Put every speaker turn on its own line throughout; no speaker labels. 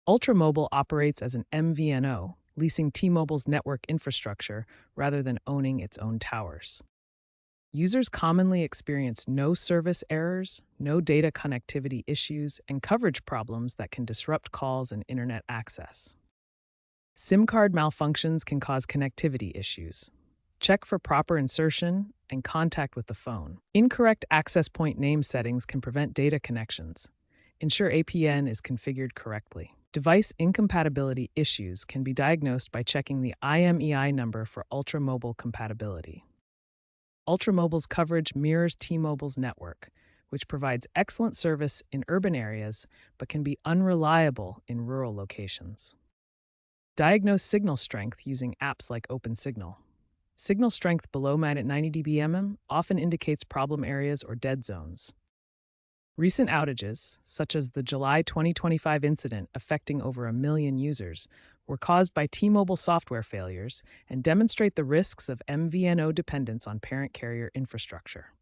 Ultramobile operates as an MVNO, leasing T-Mobile's network infrastructure rather than owning its own towers. Users commonly experience no service errors, no data connectivity issues, and coverage problems that can disrupt calls and internet access. SIM card malfunctions can cause connectivity issues. Check for proper insertion and contact with the phone. Incorrect access point name settings can prevent data connections. Ensure APN is configured correctly. Device incompatibility issues can be diagnosed by checking the IMEI number for Ultramobile compatibility. Ultramobile's coverage mirrors T-Mobile's network, which provides excellent service in urban areas but can be unreliable in rural locations. Diagnose signal strength using apps like OpenSignal. Signal strength below 90 dBm often indicates problem areas or dead zones. Recent outages, such as the July 2025 incident affecting over 1 million users, were caused by T-Mobile software failures and demonstrate the risks of MVNO dependence on parent carrier infrastructure.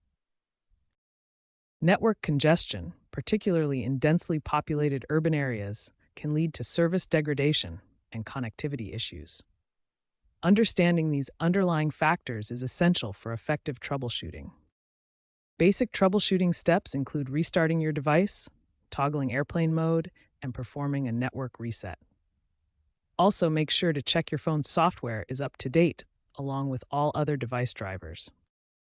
Network congestion, particularly in densely populated urban areas, can lead to service degradation and connectivity issues. Understanding these underlying factors is essential for effective troubleshooting. Basic troubleshooting steps include restarting your device, toggling airplane mode, and performing a network reset. Also, make sure to check your phone's software is up to date, along with all other device drivers.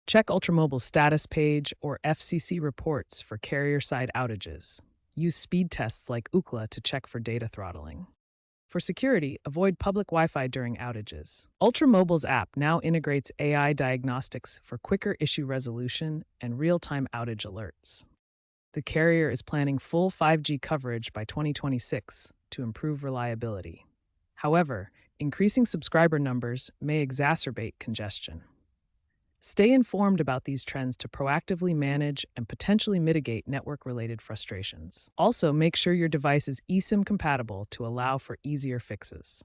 Check Ultramobile's status page or FCC reports for carrier-side outages. Use speed tests like Ookla to check for data throttling. For security, avoid public Wi-Fi during outages. Ultramobile's app now integrates AI diagnostics for quicker issue resolution and real-time outage alerts. The carrier is planning full 5G coverage by 2026 to improve reliability. However, increasing subscriber numbers may exacerbate congestion. Stay informed about these trends to proactively manage and potentially mitigate network-related frustrations. Also, make sure your device is eSIM compatible to allow for easier fixes.